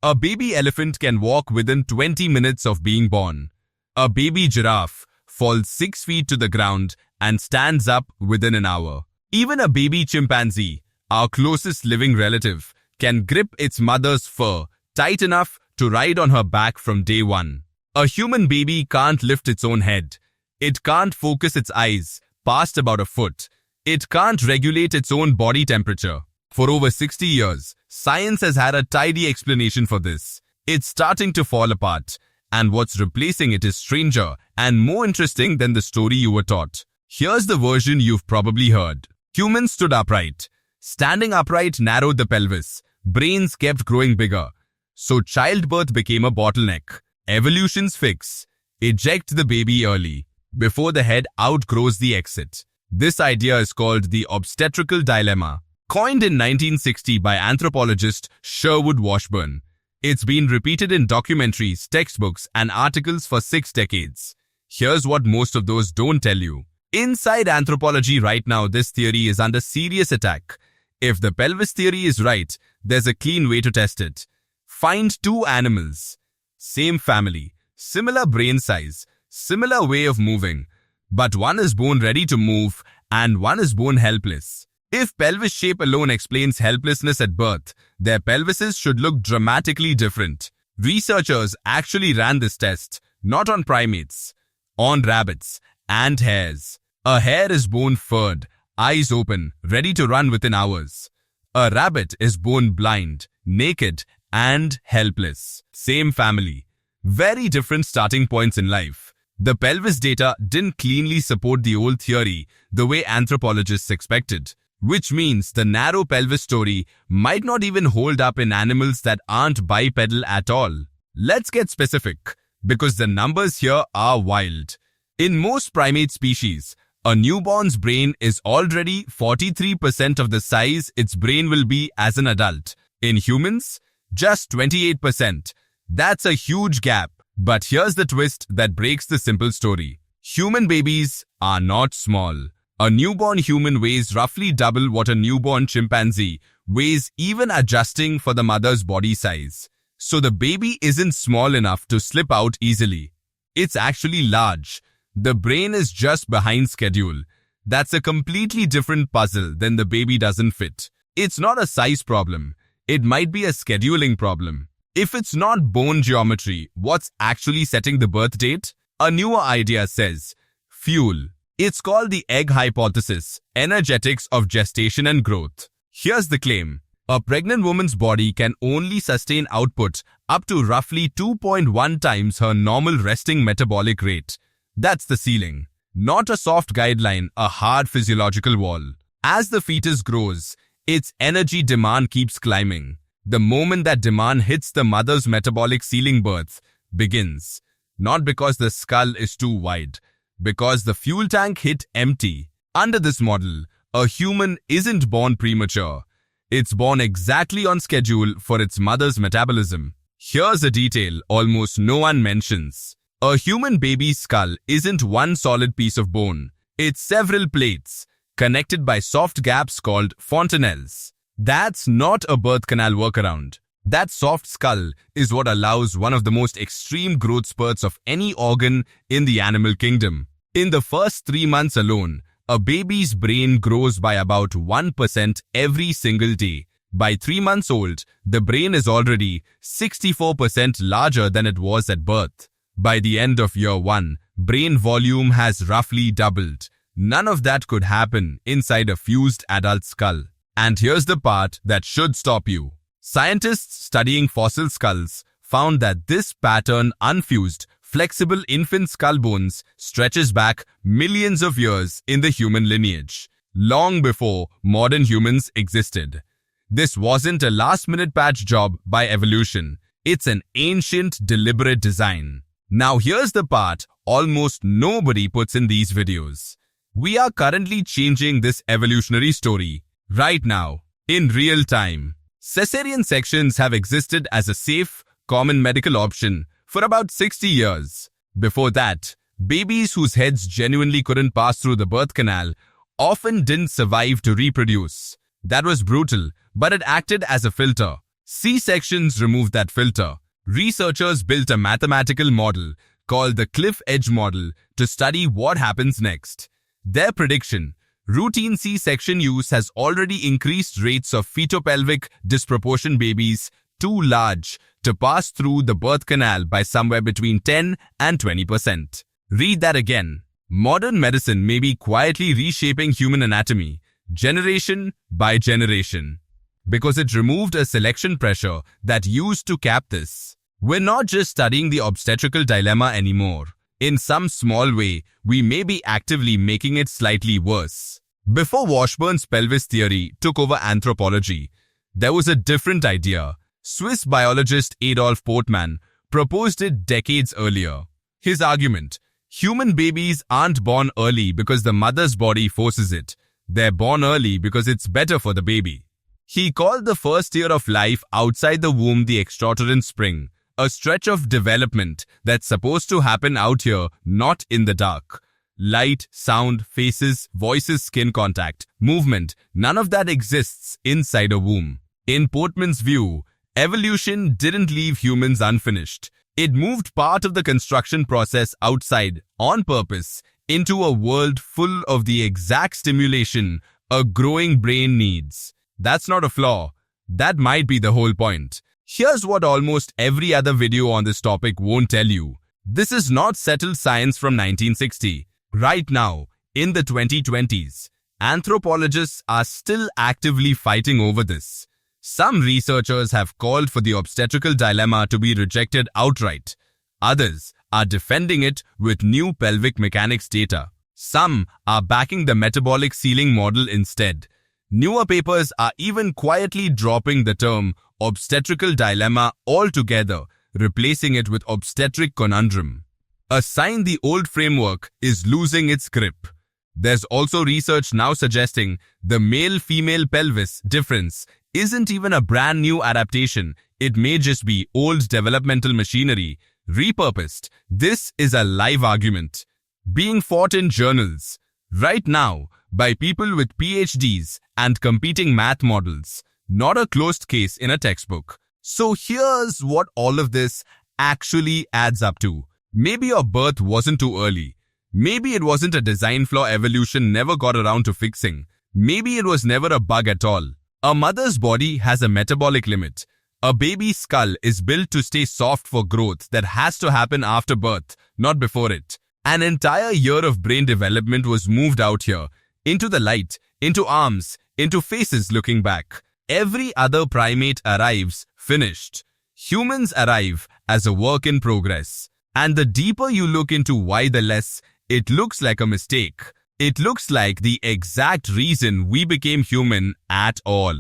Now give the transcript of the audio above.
A baby elephant can walk within 20 minutes of being born. A baby giraffe falls 6 feet to the ground and stands up within an hour. Even a baby chimpanzee, our closest living relative, can grip its mother's fur tight enough to ride on her back from day one. A human baby can't lift its own head. It can't focus its eyes past about a foot. It can't regulate its own body temperature. For over 60 years, science has had a tidy explanation for this. It's starting to fall apart, and what's replacing it is stranger and more interesting than the story you were taught. Here's the version you've probably heard. Humans stood upright. Standing upright narrowed the pelvis. Brains kept growing bigger. So childbirth became a bottleneck. Evolution's fix: eject the baby early, before the head outgrows the exit. This idea is called the Obstetrical Dilemma, coined in 1960 by anthropologist Sherwood Washburn. It's been repeated in documentaries, textbooks, and articles for 6 decades. Here's what most of those don't tell you. Inside anthropology right now, this theory is under serious attack. If the pelvis theory is right, there's a clean way to test it. Find 2 animals, same family, similar brain size, similar way of moving, but one is born ready to move and one is born helpless. If pelvis shape alone explains helplessness at birth, their pelvises should look dramatically different. Researchers actually ran this test, not on primates, on rabbits and hares. A hare is born furred, eyes open, ready to run within hours. A rabbit is born blind, naked, and helpless. Same family. Very different starting points in life. The pelvis data didn't cleanly support the old theory the way anthropologists expected, which means the narrow pelvis story might not even hold up in animals that aren't bipedal at all. Let's get specific, because the numbers here are wild. In most primate species, a newborn's brain is already 43% of the size its brain will be as an adult. In humans, just 28%. That's a huge gap. But here's the twist that breaks the simple story. Human babies are not small. A newborn human weighs roughly double what a newborn chimpanzee weighs, even adjusting for the mother's body size. So the baby isn't small enough to slip out easily. It's actually large. The brain is just behind schedule. That's a completely different puzzle than the baby doesn't fit. It's not a size problem. It might be a scheduling problem. If it's not bone geometry, what's actually setting the birth date? A newer idea says fuel. It's called the egg hypothesis, energetics of gestation and growth. Here's the claim. A pregnant woman's body can only sustain output up to roughly 2.1 times her normal resting metabolic rate. That's the ceiling. Not a soft guideline, a hard physiological wall. As the fetus grows, its energy demand keeps climbing. The moment that demand hits the mother's metabolic ceiling, birth begins. Not because the skull is too wide, because the fuel tank hit empty. Under this model, a human isn't born premature. It's born exactly on schedule for its mother's metabolism. Here's a detail almost no one mentions. A human baby's skull isn't one solid piece of bone. It's several plates, connected by soft gaps called fontanelles. That's not a birth canal workaround. That soft skull is what allows one of the most extreme growth spurts of any organ in the animal kingdom. In the first 3 months alone, a baby's brain grows by about 1% every single day. By 3 months old, the brain is already 64% larger than it was at birth. By the end of year 1, brain volume has roughly doubled. None of that could happen inside a fused adult skull. And here's the part that should stop you. Scientists studying fossil skulls found that this pattern, unfused, flexible infant skull bones, stretches back millions of years in the human lineage, long before modern humans existed. This wasn't a last-minute patch job by evolution. It's an ancient, deliberate design. Now here's the part almost nobody puts in these videos. We are currently changing this evolutionary story right now, in real time. Cesarean sections have existed as a safe, common medical option for about 60 years. Before that, babies whose heads genuinely couldn't pass through the birth canal often didn't survive to reproduce. That was brutal, but it acted as a filter. C-sections removed that filter. Researchers built a mathematical model called the cliff edge model to study what happens next. Their prediction: routine C-section use has already increased rates of fetopelvic disproportion babies too large to pass through the birth canal by somewhere between 10 and 20%. Read that again. Modern medicine may be quietly reshaping human anatomy, generation by generation, because it removed a selection pressure that used to cap this. We're not just studying the obstetrical dilemma anymore. In some small way, we may be actively making it slightly worse. Before Washburn's pelvis theory took over anthropology, there was a different idea. Swiss biologist Adolf Portmann proposed it decades earlier. His argument: human babies aren't born early because the mother's body forces it. They're born early because it's better for the baby. He called the first year of life outside the womb the extrauterine spring, a stretch of development that's supposed to happen out here, not in the dark. Light, sound, faces, voices, skin contact, movement, none of that exists inside a womb. In Portman's view, evolution didn't leave humans unfinished. It moved part of the construction process outside, on purpose, into a world full of the exact stimulation a growing brain needs. That's not a flaw. That might be the whole point. Here's what almost every other video on this topic won't tell you. This is not settled science from 1960. Right now, in the 2020s, anthropologists are still actively fighting over this. Some researchers have called for the obstetrical dilemma to be rejected outright. Others are defending it with new pelvic mechanics data. Some are backing the metabolic ceiling model instead. Newer papers are even quietly dropping the term obstetrical dilemma altogether, replacing it with obstetric conundrum. A sign the old framework is losing its grip. There's also research now suggesting the male-female pelvis difference isn't even a brand new adaptation. It may just be old developmental machinery, repurposed. This is a live argument being fought in journals right now by people with PhDs and competing math models, not a closed case in a textbook. So here's what all of this actually adds up to. Maybe your birth wasn't too early. Maybe it wasn't a design flaw evolution never got around to fixing. Maybe it was never a bug at all. A mother's body has a metabolic limit. A baby's skull is built to stay soft for growth that has to happen after birth, not before it. An entire year of brain development was moved out here, into the light, into arms, into faces looking back. Every other primate arrives finished. Humans arrive as a work in progress. And the deeper you look into why, the less it looks like a mistake. It looks like the exact reason we became human at all.